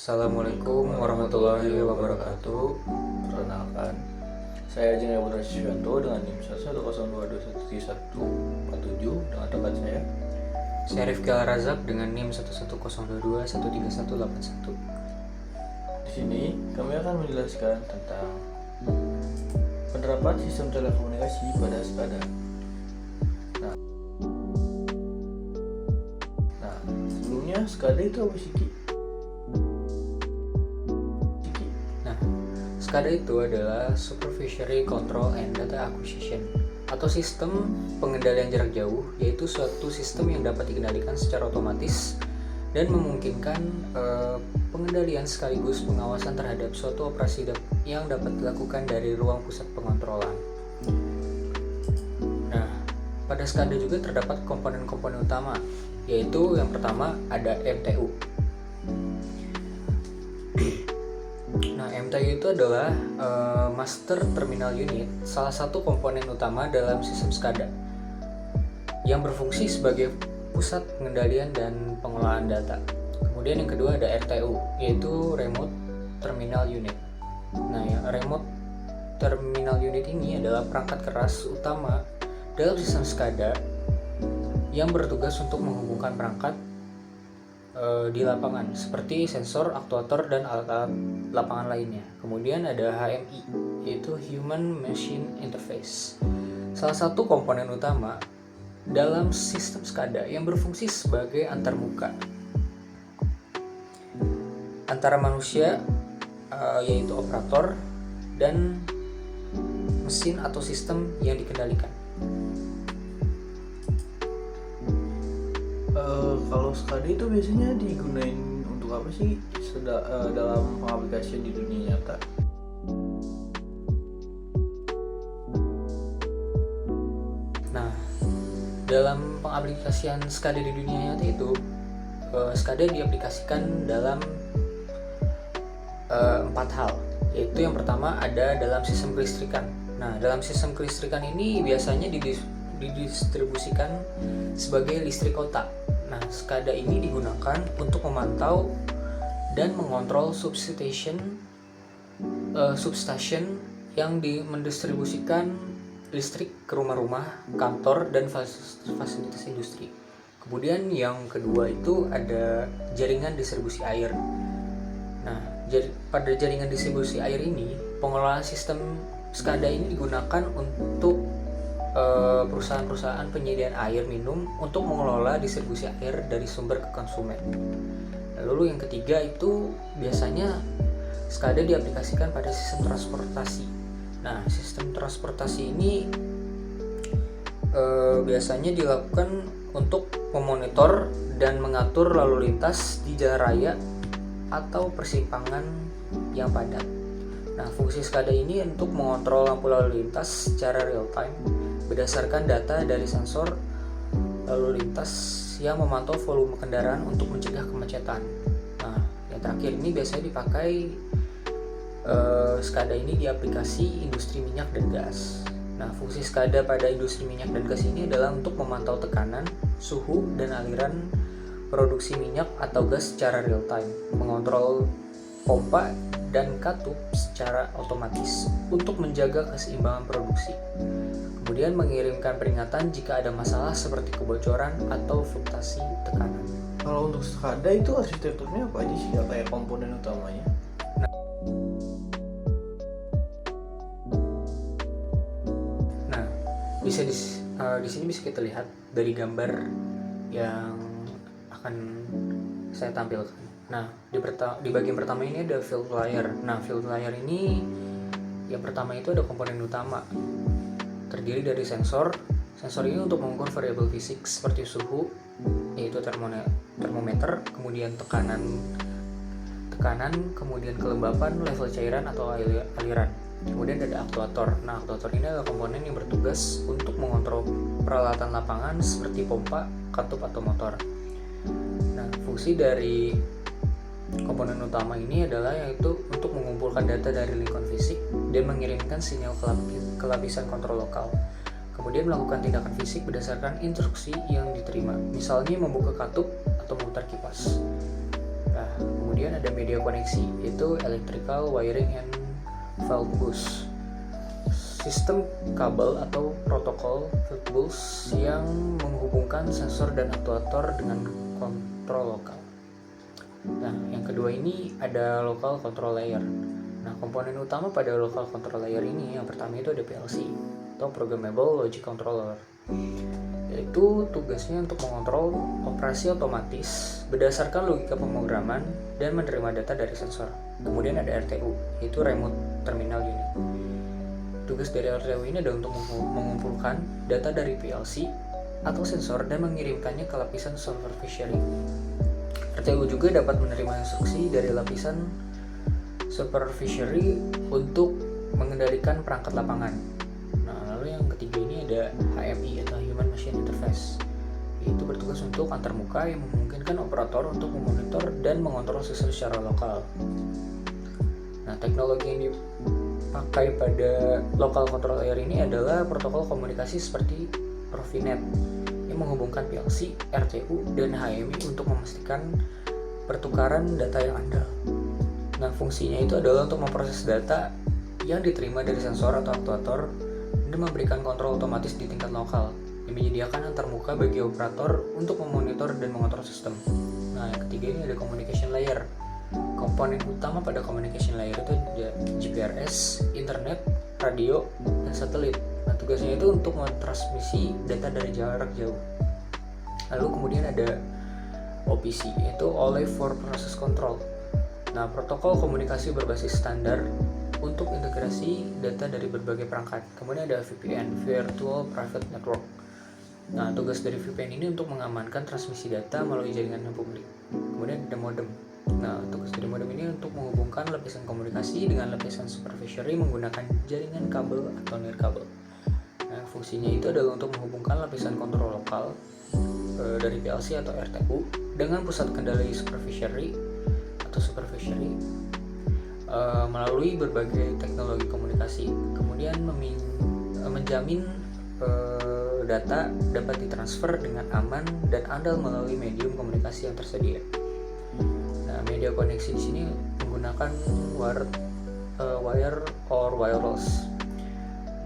Assalamualaikum warahmatullahi wabarakatuh. Perkenalkan, saya Jaya Putra Siswanto dengan NIM 110213147 dengan rekan saya. Saya Rifki Al-Razak dengan NIM 11022131181. Di sini kami akan menjelaskan tentang penerapan sistem telekomunikasi pada SCADA. Nah, sebelumnya SCADA itu apa sih, Ki? Nah, SCADA itu adalah Supervisory Control and Data Acquisition atau sistem pengendalian jarak jauh, yaitu suatu sistem yang dapat dikendalikan secara otomatis dan memungkinkan pengendalian sekaligus pengawasan terhadap suatu operasi yang dapat dilakukan dari ruang pusat pengontrolan. Nah, pada SCADA juga terdapat komponen-komponen utama, yaitu yang pertama ada MTU. Nah, MTU itu adalah Master Terminal Unit, salah satu komponen utama dalam sistem SCADA yang berfungsi sebagai pusat pengendalian dan pengolahan data. Kemudian yang kedua ada RTU, yaitu Remote Terminal Unit. Nah, yang Remote Terminal Unit ini adalah perangkat keras utama dalam sistem SCADA yang bertugas untuk menghubungkan perangkat di lapangan seperti sensor, aktuator, dan alat-alat lapangan lainnya. Kemudian ada HMI, yaitu Human Machine Interface, salah satu komponen utama dalam sistem SCADA yang berfungsi sebagai antarmuka antara manusia, yaitu operator, dan mesin atau sistem yang dikendalikan. Kalau SCADA itu biasanya digunain untuk apa sih dalam pengaplikasian di dunia nyata? Nah, dalam pengaplikasian SCADA di dunia nyata itu, SCADA diaplikasikan dalam 4 hal, yaitu yang pertama ada dalam sistem kelistrikan. Nah, dalam sistem kelistrikan ini biasanya didistribusikan sebagai listrik kota. Nah, SCADA ini digunakan untuk memantau dan mengontrol substation yang mendistribusikan listrik ke rumah-rumah, kantor, dan fasilitas industri. Kemudian yang kedua itu ada jaringan distribusi air. Nah, pada jaringan distribusi air ini, pengelolaan sistem SCADA ini digunakan untuk perusahaan-perusahaan penyediaan air minum untuk mengelola distribusi air dari sumber ke konsumen. Lalu yang ketiga itu biasanya SCADA diaplikasikan pada sistem transportasi. Nah, sistem transportasi ini biasanya dilakukan untuk memonitor dan mengatur lalu lintas di jalan raya atau persimpangan yang padat. Nah, fungsi SCADA ini untuk mengontrol lampu lalu lintas secara real time berdasarkan data dari sensor lalu lintas yang memantau volume kendaraan untuk mencegah kemacetan. Nah, yang terakhir ini biasanya dipakai SCADA ini di aplikasi industri minyak dan gas. Nah, fungsi SCADA pada industri minyak dan gas ini adalah untuk memantau tekanan, suhu, dan aliran produksi minyak atau gas secara real time, mengontrol pompa dan katup secara otomatis untuk menjaga keseimbangan produksi. Kemudian mengirimkan peringatan jika ada masalah seperti kebocoran atau fluktuasi tekanan. Kalau untuk SCADA itu arsitekturnya apa aja sih, kayak komponen utamanya? Nah, di sini bisa kita lihat dari gambar yang akan saya tampilkan. Nah, di bagian pertama ini ada field layer. Nah, field layer ini yang pertama itu ada komponen utama, terdiri dari sensor. Sensor ini untuk mengukur variabel fisik seperti suhu, yaitu termometer, kemudian tekanan, kemudian kelembapan, level cairan atau aliran. Kemudian ada aktuator. Nah, aktuator ini adalah komponen yang bertugas untuk mengontrol peralatan lapangan seperti pompa, katup, atau motor. Nah, fungsi dari komponen utama ini adalah yaitu untuk mengumpulkan data dari lingkungan fisik dan mengirimkan sinyal ke lapisan kontrol lokal. Kemudian melakukan tindakan fisik berdasarkan instruksi yang diterima, misalnya membuka katup atau memutar kipas. Nah, kemudian ada ada media koneksi, yaitu electrical wiring and field bus. Sistem kabel atau protokol field bus yang menghubungkan sensor dan aktuator dengan kontrol lokal. Nah, yang kedua ini ada local control layer. Nah, komponen utama pada local control layer ini yang pertama itu ada PLC atau Programmable Logic Controller, yaitu tugasnya untuk mengontrol operasi otomatis berdasarkan logika pemrograman dan menerima data dari sensor. Kemudian ada RTU, yaitu Remote Terminal Unit. Tugas dari RTU ini adalah untuk mengumpulkan data dari PLC atau sensor dan mengirimkannya ke lapisan supervisory. RTU juga dapat menerima instruksi dari lapisan supervisory untuk mengendalikan perangkat lapangan. Nah, lalu yang ketiga ini ada HMI atau Human Machine Interface, yaitu bertugas untuk antarmuka yang memungkinkan operator untuk memonitor dan mengontrol sistem secara lokal. Nah, teknologi yang dipakai pada local control layer ini adalah protokol komunikasi seperti Profinet yang menghubungkan PLC, RTU, dan HMI untuk memastikan pertukaran data yang andal. Nah, fungsinya itu adalah untuk memproses data yang diterima dari sensor atau aktuator dan memberikan kontrol otomatis di tingkat lokal yang menyediakan antarmuka bagi operator untuk memonitor dan mengontrol sistem. Nah, yang ketiga ini ada communication layer. Komponen utama pada communication layer itu ada GPRS, internet, radio, dan satelit. Nah, tugasnya itu untuk mentransmisi data dari jarak jauh. Lalu kemudian ada OPC, yaitu Only for Process Control. Nah, protokol komunikasi berbasis standar untuk integrasi data dari berbagai perangkat. Kemudian ada VPN, Virtual Private Network. Nah, tugas dari VPN ini untuk mengamankan transmisi data melalui jaringan yang publik. Kemudian ada modem. Nah, tugas dari modem ini untuk menghubungkan lapisan komunikasi dengan lapisan supervisory menggunakan jaringan kabel atau nirkabel. Nah, fungsinya itu adalah untuk menghubungkan lapisan kontrol lokal dari PLC atau RTU dengan pusat kendali supervisory melalui berbagai teknologi komunikasi. Kemudian menjamin data dapat ditransfer dengan aman dan andal melalui medium komunikasi yang tersedia. Nah, media koneksi di sini menggunakan wire or wireless.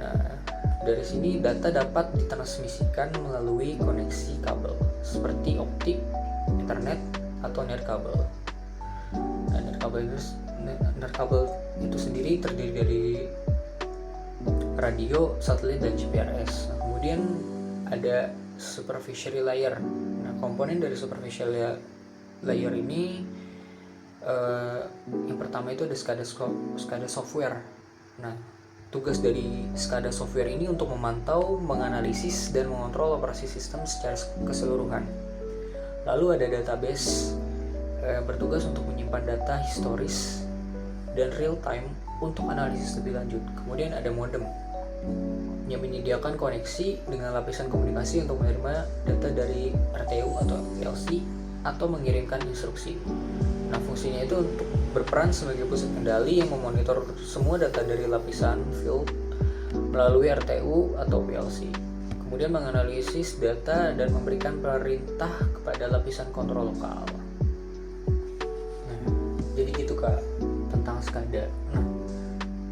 Nah, dari sini data dapat ditransmisikan melalui koneksi kabel seperti optik, internet, atau nirkabel. Nah, nirkabel itu sendiri terdiri dari radio, satelit, dan GPRS. Nah, kemudian ada supervisory layer. Nah, komponen dari supervisory layer ini yang pertama itu ada SCADA software. Nah, tugas dari SCADA software ini untuk memantau, menganalisis, dan mengontrol operasi sistem secara keseluruhan. Lalu ada database bertugas untuk menyimpan data historis dan real time untuk analisis lebih lanjut. Kemudian ada modem yang menyediakan koneksi dengan lapisan komunikasi untuk menerima data dari RTU atau PLC atau mengirimkan instruksi. Nah, fungsinya itu untuk berperan sebagai pusat kendali yang memonitor semua data dari lapisan field melalui RTU atau PLC. Kemudian menganalisis data dan memberikan perintah kepada lapisan kontrol lokal. Nah, jadi gitu Kak tentang SCADA. Nah,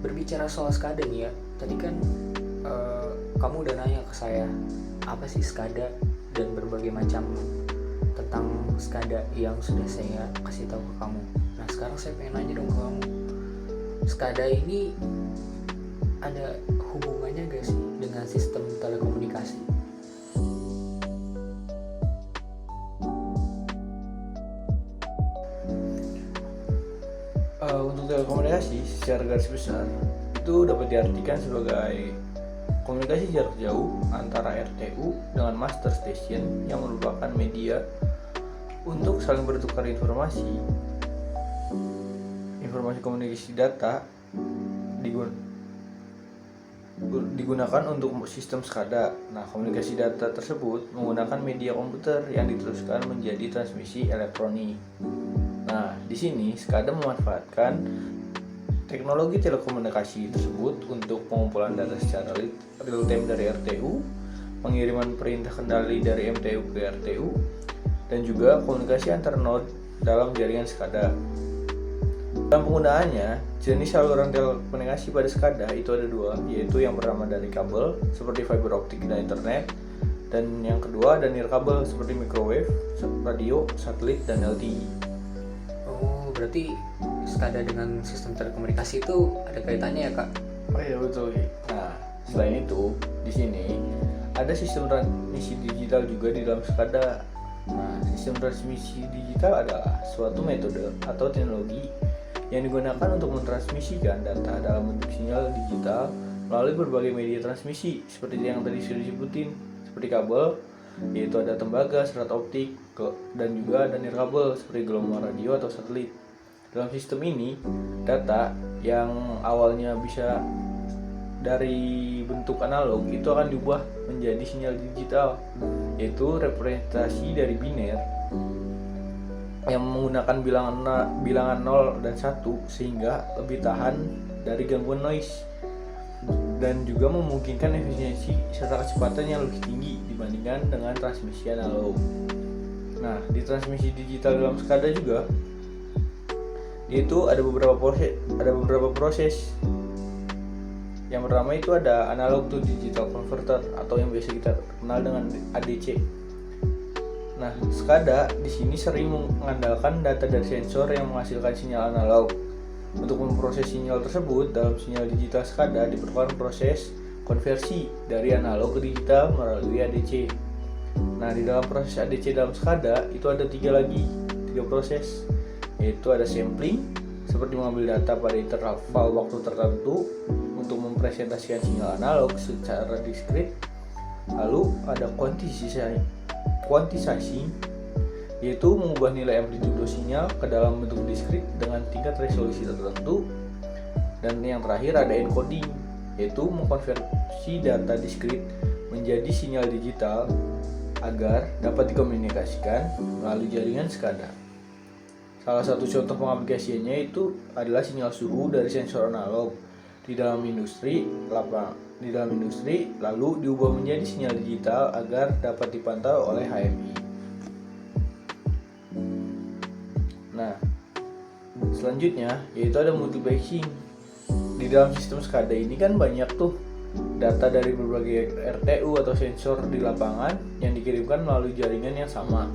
berbicara soal SCADA nih ya, tadi kan kamu udah nanya ke saya apa sih SCADA dan berbagai macam tentang SCADA yang sudah saya kasih tahu ke kamu. Nah, sekarang saya pengen nanya dong ke kamu, SCADA ini ada hubungannya gak sih dengan sistem telekomunikasi? Untuk telekomunikasi secara garis besar itu dapat diartikan sebagai komunikasi jarak jauh antara RTU dengan master station yang merupakan media untuk saling bertukar informasi komunikasi data digunakan untuk sistem SCADA. Nah, komunikasi data tersebut menggunakan media komputer yang diteruskan menjadi transmisi elektronik. Nah, di sini SCADA memanfaatkan teknologi telekomunikasi tersebut untuk pengumpulan data secara real time dari RTU, pengiriman perintah kendali dari MTU ke RTU, dan juga komunikasi antar node dalam jaringan SCADA. Dalam penggunaannya, jenis saluran telekomunikasi pada SCADA itu ada dua, yaitu yang pertama dari kabel seperti fiber optik dan internet, dan yang kedua ada nirkabel seperti microwave, radio, satelit, dan LTE. Oh, berarti SCADA dengan sistem telekomunikasi itu ada kaitannya ya, Kak? Oh iya betul. Nah, selain itu, di sini ada sistem transmisi digital juga di dalam SCADA. Nah, sistem transmisi digital adalah suatu metode atau teknologi yang digunakan untuk mentransmisikan data dalam bentuk sinyal digital melalui berbagai media transmisi seperti yang tadi sudah disebutin, seperti kabel, yaitu ada tembaga, serat optik, dan juga ada nirkabel seperti gelombang radio atau satelit. Dalam sistem ini, data yang awalnya bisa dari bentuk analog itu akan diubah menjadi sinyal digital, yaitu representasi dari biner yang menggunakan bilangan 0 dan 1 sehingga lebih tahan dari gangguan noise dan juga memungkinkan efisiensi serta kecepatan yang lebih tinggi dibandingkan dengan transmisi analog. Nah, di transmisi digital dalam SCADA juga itu ada beberapa proses. Yang pertama itu ada analog to digital converter atau yang biasa kita kenal dengan ADC. Nah, SCADA di sini sering mengandalkan data dari sensor yang menghasilkan sinyal analog. Untuk memproses sinyal tersebut dalam sinyal digital SCADA diperlukan proses konversi dari analog ke digital melalui ADC. Nah, di dalam proses ADC dalam SCADA itu ada tiga proses, yaitu ada sampling seperti mengambil data pada interval waktu tertentu untuk mempresentasikan sinyal analog secara diskrit. Lalu ada kuantisasi, yaitu mengubah nilai amplitudo sinyal ke dalam bentuk diskrit dengan tingkat resolusi tertentu. Dan yang terakhir ada encoding, yaitu mengkonversi data diskrit menjadi sinyal digital agar dapat dikomunikasikan melalui jaringan SCADA. Salah satu contoh pengaplikasiannya itu adalah sinyal suhu dari sensor analog di dalam industri lalu diubah menjadi sinyal digital agar dapat dipantau oleh HMI. Nah, selanjutnya yaitu ada multiplexing. Di dalam sistem SCADA ini kan banyak tuh data dari berbagai RTU atau sensor di lapangan yang dikirimkan melalui jaringan yang sama.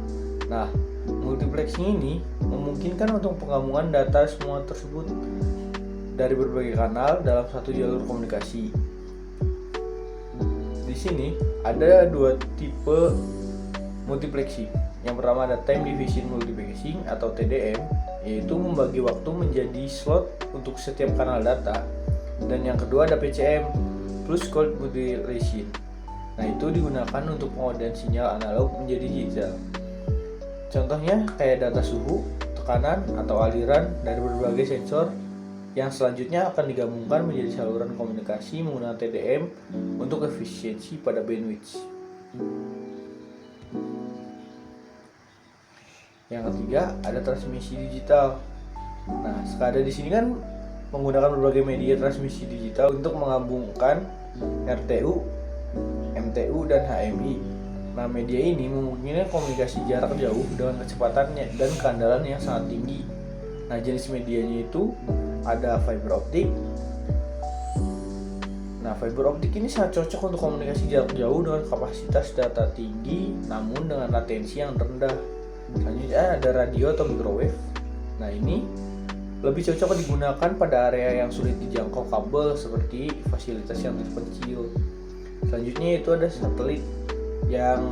Nah, multiplexing ini memungkinkan untuk penggabungan data semua tersebut dari berbagai kanal dalam satu jalur komunikasi. Di sini ada dua tipe multiplexing. Yang pertama ada time division multiplexing atau TDM, yaitu membagi waktu menjadi slot untuk setiap kanal data. Dan yang kedua ada PCM, plus code modulation. Nah, itu digunakan untuk pengodian sinyal analog menjadi digital. Contohnya kayak data suhu, tekanan, atau aliran dari berbagai sensor yang selanjutnya akan digabungkan menjadi saluran komunikasi menggunakan TDM untuk efisiensi pada bandwidth. Yang ketiga ada transmisi digital. Nah, SCADA di sini kan menggunakan berbagai media transmisi digital untuk menggabungkan RTU, MTU, dan HMI. Nah, media ini memungkinkan komunikasi jarak jauh dengan kecepatannya dan keandalan yang sangat tinggi. Nah, jenis medianya itu ada fiber optik. Nah, fiber optik ini sangat cocok untuk komunikasi jarak jauh dengan kapasitas data tinggi namun dengan latensi yang rendah. Selanjutnya ada radio atau microwave. Nah, ini lebih cocok digunakan pada area yang sulit dijangkau kabel seperti fasilitas yang terpencil. Selanjutnya itu ada satelit yang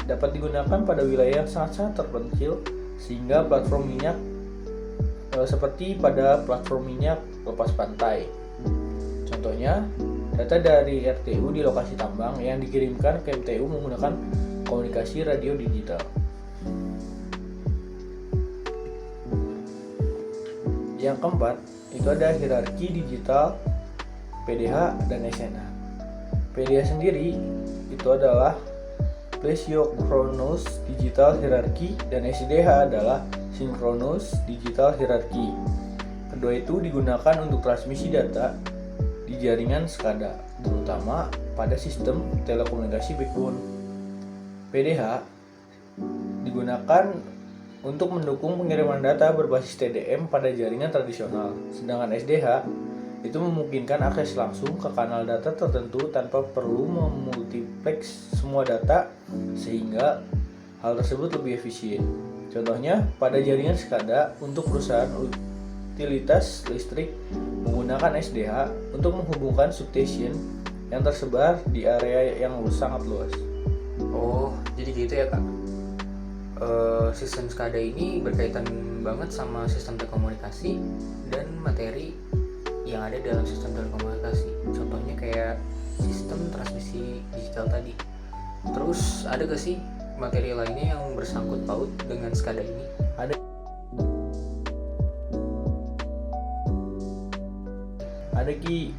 dapat digunakan pada wilayah yang sangat-sangat terpencil sehingga platform minyak seperti pada platform minyak lepas pantai. Contohnya, data dari RTU di lokasi tambang yang dikirimkan ke MTU menggunakan komunikasi radio digital. Yang keempat, itu ada hierarki digital, PDH, dan SNH. PDH sendiri itu adalah Plesiosynchronous Digital Hierarchy dan SDH adalah Synchronous Digital Hierarchy. Kedua itu digunakan untuk transmisi data di jaringan SCADA, terutama pada sistem telekomunikasi backbone. PDH digunakan untuk mendukung pengiriman data berbasis TDM pada jaringan tradisional. Sedangkan SDH itu memungkinkan akses langsung ke kanal data tertentu tanpa perlu memultiplex semua data, sehingga hal tersebut lebih efisien. Contohnya, pada jaringan SCADA untuk perusahaan utilitas listrik menggunakan SDH untuk menghubungkan substation yang tersebar di area yang sangat luas. Oh, jadi gitu ya kak. Sistem SCADA ini berkaitan banget sama sistem telekomunikasi dan materi yang ada dalam sistem telekomunikasi. Contohnya kayak sistem transmisi digital tadi. Terus ada gak sih materi lainnya yang bersangkut paut dengan SCADA ini? Ada Ki.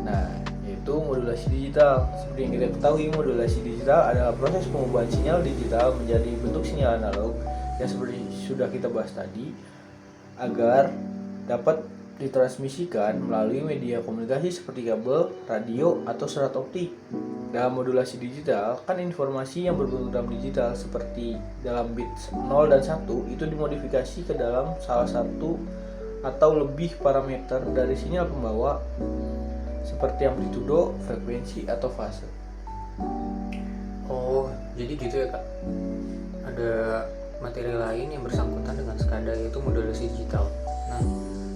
Nah, yaitu modulasi digital. Seperti yang kita ketahui, modulasi digital adalah proses pengubahan sinyal digital menjadi bentuk sinyal analog yang seperti sudah kita bahas tadi, agar dapat ditransmisikan melalui media komunikasi seperti kabel, radio, atau serat optik. Dalam modulasi digital, kan informasi yang berbentuk dalam digital seperti dalam bits 0 dan 1 itu dimodifikasi ke dalam salah satu atau lebih parameter dari sinyal pembawa seperti amplitudo, frekuensi, atau fase. Oh, jadi gitu ya kak. Ada materi lain yang bersangkutan dengan SCADA, yaitu modulasi digital. Nah,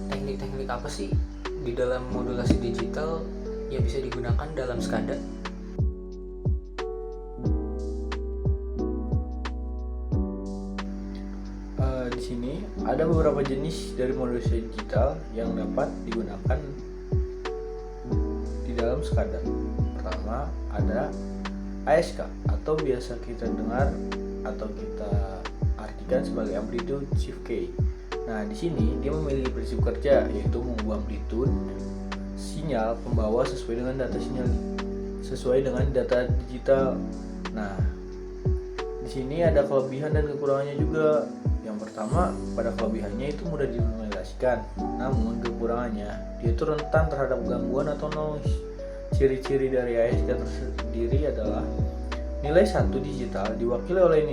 teknik-teknik apa sih di dalam modulasi digital yang bisa digunakan dalam SCADA? Di sini ada beberapa jenis dari modulasi digital yang dapat digunakan di dalam SCADA. Pertama ada ASK atau biasa kita dengar atau kita artikan sebagai amplitude shift key. Nah, di sini dia memiliki prinsip kerja, yaitu mengubah amplitude sinyal pembawa sesuai dengan data digital. Nah, di sini ada kelebihan dan kekurangannya juga. Yang pertama, pada kelebihannya itu mudah diimplementasikan. Namun kekurangannya, dia itu rentan terhadap gangguan atau noise. Ciri-ciri dari ASK tersendiri adalah nilai 1 digital diwakili oleh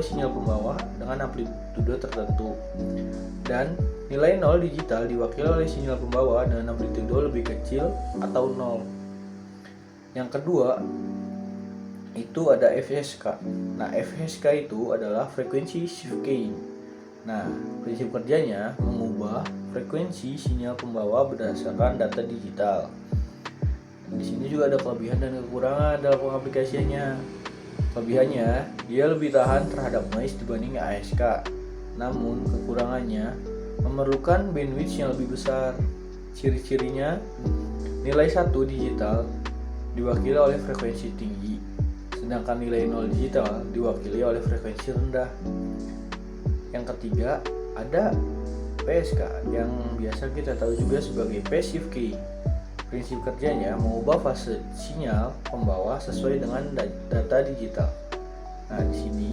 sinyal pembawa dengan amplitude tertentu, dan nilai 0 digital diwakili oleh sinyal pembawa dengan amplitude lebih kecil atau 0. Yang kedua itu ada FSK. Nah, FSK itu adalah frekuensi shift keying. Nah, prinsip kerjanya mengubah frekuensi sinyal pembawa berdasarkan data digital. Di sini juga ada kelebihan dan kekurangan dalam pengaplikasiannya. Kelebihannya, dia lebih tahan terhadap noise dibanding ASK. Namun kekurangannya memerlukan bandwidth yang lebih besar. Ciri-cirinya, nilai 1 digital diwakili oleh frekuensi tinggi, sedangkan nilai 0 digital diwakili oleh frekuensi rendah. Yang ketiga, ada PSK yang biasa kita tahu juga sebagai passive key. Prinsip kerjanya mengubah fase sinyal pembawa sesuai dengan data digital. Nah, di sini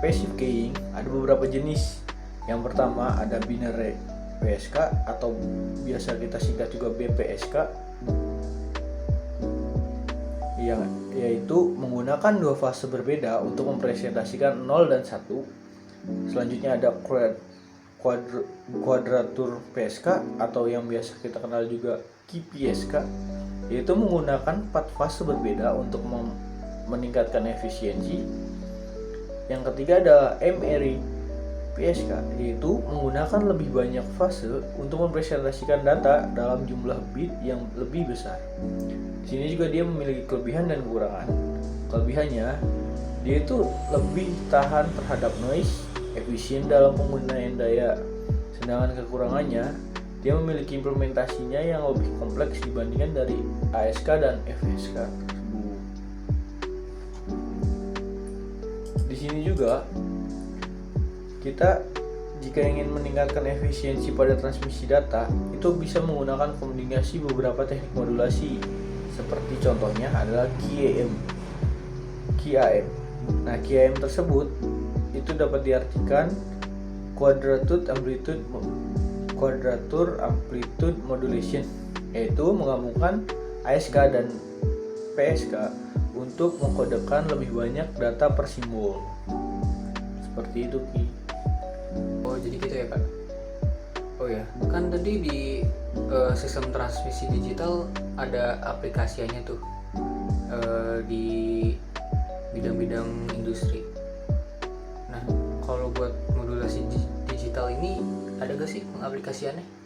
passive keying ada beberapa jenis. Yang pertama ada binary PSK atau biasa kita singkat juga BPSK, yang yaitu menggunakan dua fase berbeda untuk mempresentasikan 0 dan 1. Selanjutnya ada kuadratur PSK atau yang biasa kita kenal juga QPSK, yaitu menggunakan 4 fase berbeda untuk meningkatkan efisiensi. Yang ketiga ada M-Array PSK, yaitu menggunakan lebih banyak fase untuk mempresentasikan data dalam jumlah bit yang lebih besar. Di sini juga dia memiliki kelebihan dan kekurangan. Kelebihannya, dia itu lebih tahan terhadap noise, efisien dalam penggunaan daya. Sedangkan kekurangannya, dia memiliki implementasinya yang lebih kompleks dibandingkan dari ASK dan FSK tersebut. Di sini juga kita jika ingin meningkatkan efisiensi pada transmisi data, itu bisa menggunakan kombinasi beberapa teknik modulasi. Seperti contohnya adalah QAM. Nah, QAM tersebut itu dapat diartikan quadrature amplitude modulation, yaitu menggabungkan ASK dan PSK untuk mengkodekan lebih banyak data per simbol. Seperti itu Ki. Oh jadi gitu ya Kak. Oh ya, kan tadi di sistem transmisi digital ada aplikasiannya tuh di bidang-bidang industri. Nah, kalau buat modulasi digital ini ada gak sih pengaplikasiannya?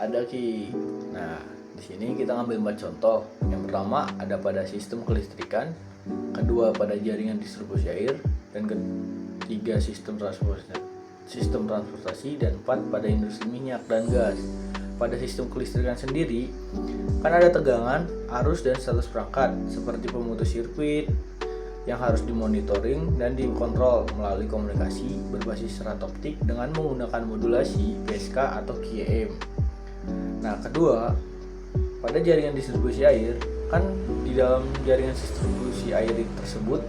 Ada Ki. Nah, di sini kita ngambil 4 contoh. Yang pertama ada pada sistem kelistrikan, kedua pada jaringan distribusi air, dan ketiga sistem transportasi, dan 4 pada industri minyak dan gas. Pada sistem kelistrikan sendiri kan ada tegangan, arus, dan status perangkat seperti pemutus sirkuit yang harus dimonitoring dan dikontrol melalui komunikasi berbasis serat optik dengan menggunakan modulasi PSK atau QAM. Nah, kedua, pada jaringan distribusi air, kan di dalam jaringan distribusi air tersebut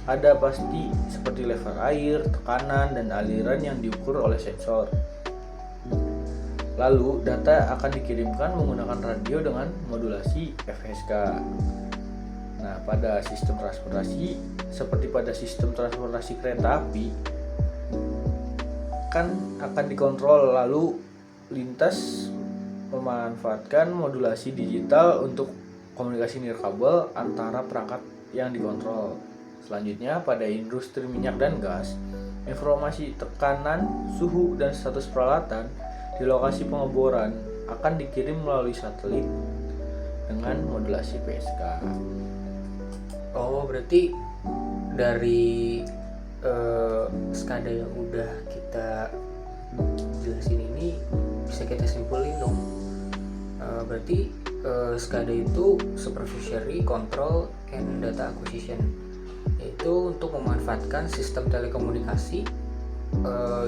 ada pasti seperti level air, tekanan, dan aliran yang diukur oleh sensor. Lalu, data akan dikirimkan menggunakan radio dengan modulasi FSK. Nah, pada sistem transportasi, seperti pada sistem transportasi kereta api, kan akan dikontrol lalu lintas memanfaatkan modulasi digital untuk komunikasi nirkabel antara perangkat yang dikontrol. Selanjutnya, pada industri minyak dan gas, informasi tekanan, suhu, dan status peralatan di lokasi pengeboran akan dikirim melalui satelit dengan modulasi PSK. Oh, berarti dari SCADA yang udah kita jelasin ini bisa kita simpulin dong. Berarti SCADA itu supervisory control and data acquisition, yaitu untuk memanfaatkan sistem telekomunikasi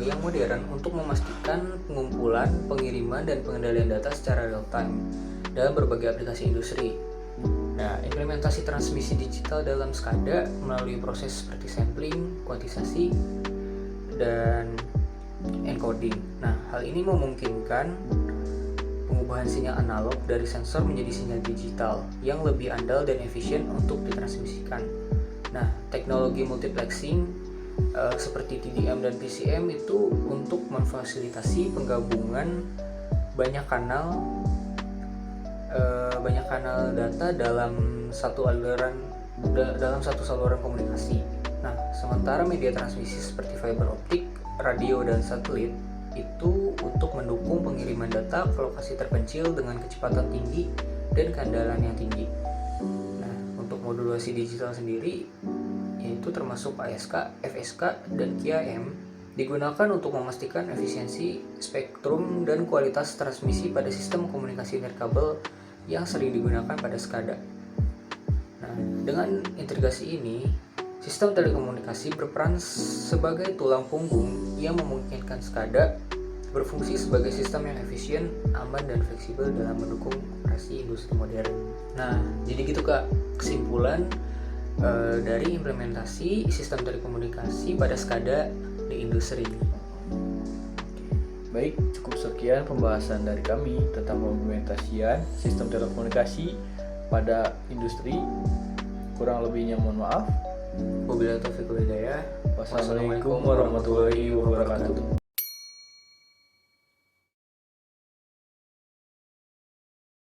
yang modern untuk memastikan pengumpulan, pengiriman, dan pengendalian data secara real time dalam berbagai aplikasi industri. Nah, implementasi transmisi digital dalam SCADA melalui proses seperti sampling, kuantisasi, dan encoding. Nah, hal ini memungkinkan pengubahan sinyal analog dari sensor menjadi sinyal digital yang lebih andal dan efisien untuk ditransmisikan. Nah, teknologi multiplexing seperti TDM dan PCM itu untuk memfasilitasi penggabungan banyak kanal data dalam satu saluran komunikasi. Nah, sementara media transmisi seperti fiber optik, radio, dan satelit itu untuk mendukung pengiriman data ke lokasi terpencil dengan kecepatan tinggi dan keandalan yang tinggi. Nah, untuk modulasi digital sendiri yaitu termasuk ASK, FSK, dan QAM digunakan untuk memastikan efisiensi spektrum dan kualitas transmisi pada sistem komunikasi nirkabel yang sering digunakan pada SCADA. Nah, dengan integrasi ini, sistem telekomunikasi berperan sebagai tulang punggung yang memungkinkan SCADA berfungsi sebagai sistem yang efisien, aman, dan fleksibel dalam mendukung operasi industri modern. Nah, jadi gitu Kak, kesimpulan dari implementasi sistem telekomunikasi pada SCADA di industri. Baik, cukup sekian pembahasan dari kami tentang pengimplementasian sistem telekomunikasi pada industri. Kurang lebihnya mohon maaf. Wabillahi taufiq wal hidayah. Wassalamualaikum warahmatullahi wabarakatuh.